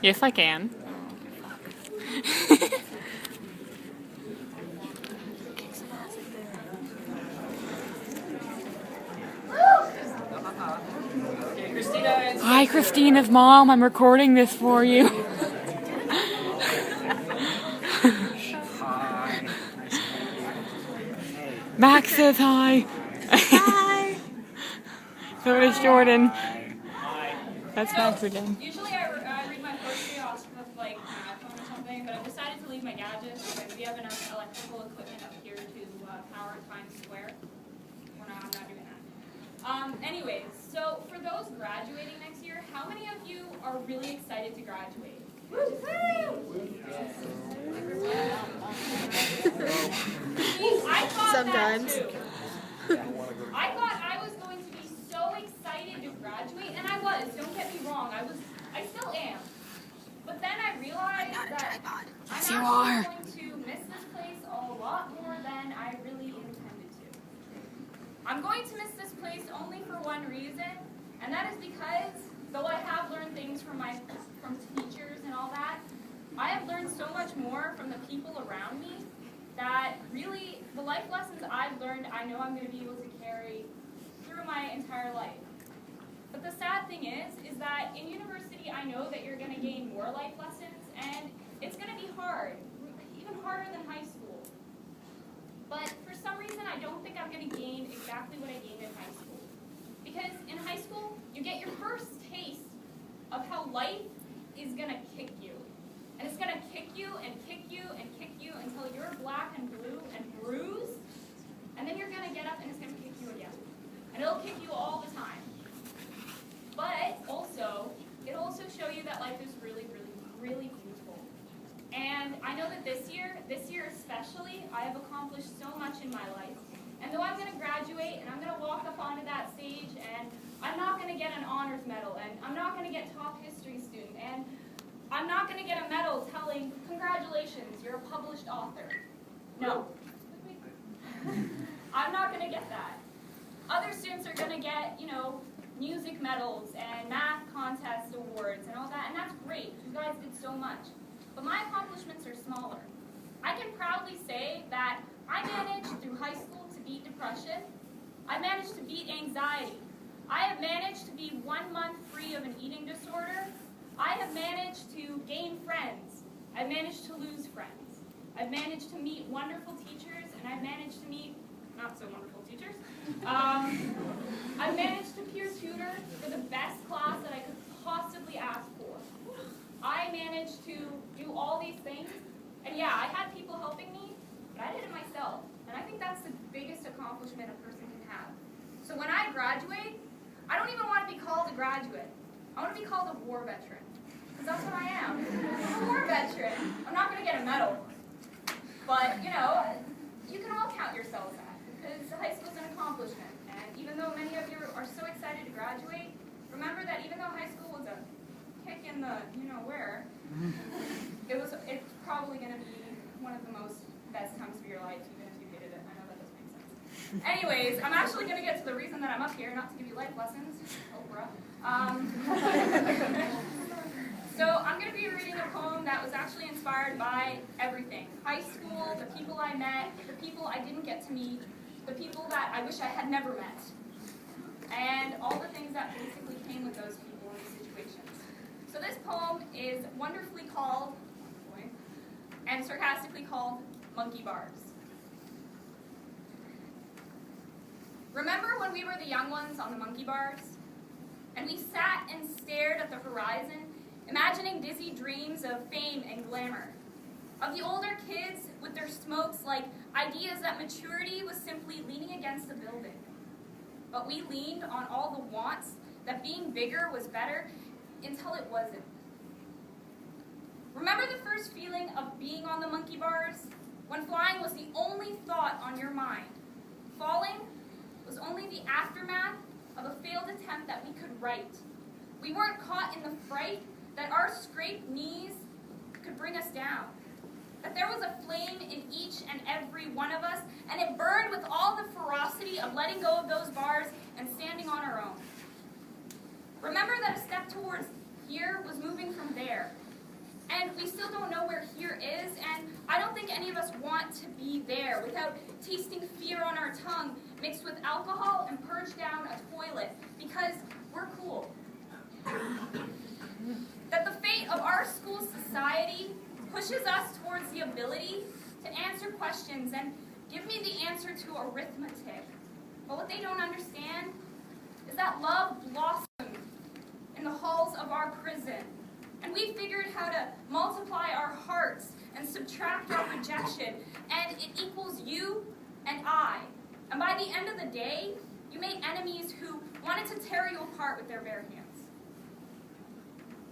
Yes, I can. Hi, Krystina's mom. I'm recording this for you. Max says hi. Hi. So does Jordan. Hi. That's Max again. Usually I read my poetry off of like my iPhone or something, but I've decided to leave my gadgets because we have enough electrical equipment up here to power Times Square. I'm not doing that. Anyways, so for those graduating next year, how many of you are really excited to graduate? Sometimes. I thought I was going to be so excited to graduate, and I was, don't get me wrong, I still am. But then I realized that I'm Yes, you actually are. going to miss this place a lot more than I really intended to. I'm going to miss this place only for one reason, and that is because, though I have learned things from teachers and all that, I have learned so much more from the people around me that really the life lessons I've learned, I know I'm going to be able to carry through my entire life. But the sad thing is that in university I know that you're going to gain more life lessons, and it's going to be hard, even harder than high school. But for some reason I don't think I'm going to gain exactly what I gained in high school. Because in high school you get your first taste of how life is going to kick you. And it's going to kick you and kick you and kick you until you're black and blue and bruised. And then you're going to get up and it's going to kick you again. And it'll kick you all the time. But also, it'll also show you that life is really, really, really beautiful. And I know that this year especially, I have accomplished so much in my life. And though I'm going to graduate and I'm going to walk up onto that stage and I'm not going to get an honors medal and I'm not going to get top history student and I'm not going to get a medal telling, congratulations, you're a published author. No. I'm not going to get that. Other students are going to get, music medals and math contest awards and all that, and that's great. You guys did so much. But my accomplishments are smaller. I can proudly say that I managed through high school to beat depression. I managed to beat anxiety. I have managed to be 1 month free of an eating disorder. I have managed to gain friends. I've managed to lose friends. I've managed to meet wonderful teachers, and I've managed to meet not so wonderful teachers. I've managed to peer tutor for the best class that I could possibly ask for. I managed to do all these things, and yeah, I had people helping me, but I did it myself. And I think that's the biggest accomplishment a person can have. So when I graduate, I don't even want to be called a graduate. I want to be called a war veteran. Because that's what I am. I'm a war veteran. I'm not going to get a medal. But, you can all count yourselves that. Because high school's an accomplishment. And even though many of you are so excited to graduate, remember that even though high school was a kick in the you-know-where, it's probably going to be one of the best times of your life, even if you hated it. I know that doesn't make sense. Anyways, I'm actually going to get to the reason that I'm up here, not to give you life lessons. Oprah. So I'm going to be reading a poem that was actually inspired by everything. High school, the people I met, the people I didn't get to meet, the people that I wish I had never met, and all the things that basically came with those people and these situations. So this poem is wonderfully called, and sarcastically called, Monkey Bars. Remember when we were the young ones on the monkey bars? And we sat and stared at the horizon, imagining dizzy dreams of fame and glamour. Of the older kids with their smokes like ideas that maturity was simply leaning against a building. But we leaned on all the wants that being bigger was better until it wasn't. Remember the first feeling of being on the monkey bars? When flying was the only thought on your mind. Falling was only the aftermath of a failed attempt that we could right. We weren't caught in the fright that our scraped knees could bring us down. That there was a flame in each and every one of us, and it burned with all the ferocity of letting go of those bars and standing on our own. Remember that a step towards here was moving from there, And we still don't know where here is, and I don't think any of us want to be there without tasting fear on our tongue mixed with alcohol and purged down a toilet because we're cool. That the fate of our school society pushes us towards the ability to answer questions and give me the answer to arithmetic. But what they don't understand is that love blossomed in the halls of our prison. And we figured how to multiply our hearts and subtract our rejection, and it equals you and I. And by the end of the day, you made enemies who wanted to tear you apart with their bare hands.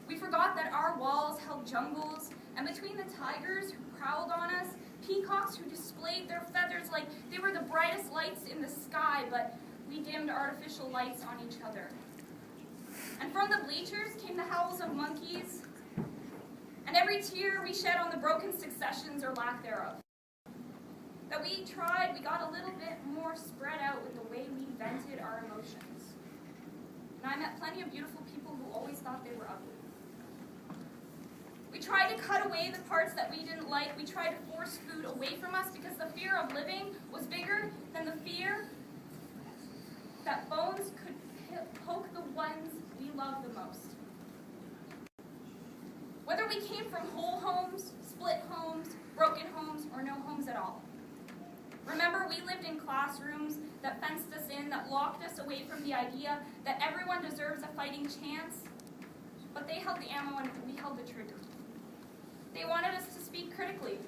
We forgot that our walls held jungles, and between the tigers who prowled on us, peacocks who displayed their feathers like they were the brightest lights in the sky, but we dimmed artificial lights on each other. And from the bleachers came the howls of monkeys, and every tear we shed on the broken successions or lack thereof. That we tried, we got a little bit more spread out with the way we vented our emotions. And I met plenty of beautiful people who always thought they were ugly. We tried to cut away the parts that we didn't like. We tried to force food away from us because the fear of living was bigger than the fear that bones could poke the ones we love the most. Whether we came from whole homes, split homes, broken homes, or no homes at all. Remember, we lived in classrooms that fenced us in, that locked us away from the idea that everyone deserves a fighting chance, but they held the ammo and we held the trigger. They wanted us to speak critically,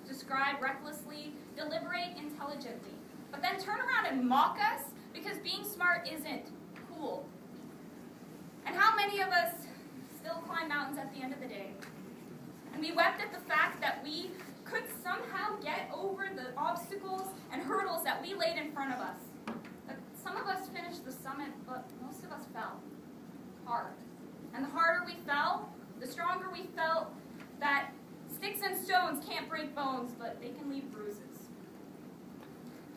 describe recklessly, deliberate intelligently, but then turn around and mock us because being smart isn't cool. And how many of us still climb mountains at the end of the day? And we wept at the fact that we could somehow get over the obstacles and hurdles that we laid in front of us. That some of us finished the summit, but most of us fell hard. And the harder we fell, the stronger we felt that sticks and stones can't break bones, but they can leave bruises.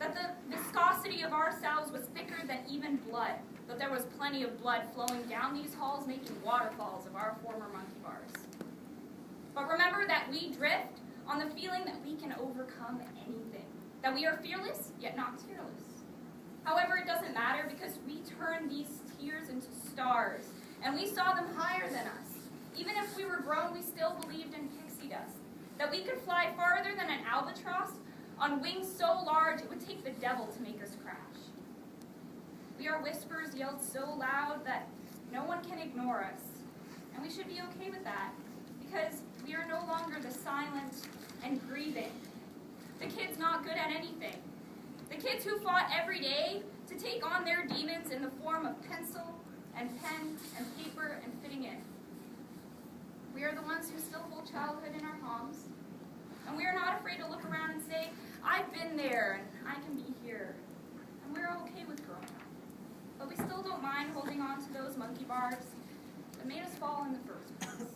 That the viscosity of ourselves was thicker than even blood, but there was plenty of blood flowing down these halls, making waterfalls of our former monkey bars. But remember that we drift on the feeling that we can overcome anything, that we are fearless, yet not tearless. However, it doesn't matter because we turn these tears into stars, and we saw them higher than us. Even if we were grown, we still believed in pixie dust, that we could fly farther than an albatross on wings so large it would take the devil to make us crash. We are whispers yelled so loud that no one can ignore us, and we should be okay with that, because we are no longer the silent and grieving, the kids not good at anything, the kids who fought every day to take on their demons in the form of pencil and pen and paper and fitting in. We are the ones who still hold childhood in our palms, and we are not afraid to look around and say, I've been there and I can be here, and we're okay with growing up. But we still don't mind holding on to those monkey bars that made us fall in the first place.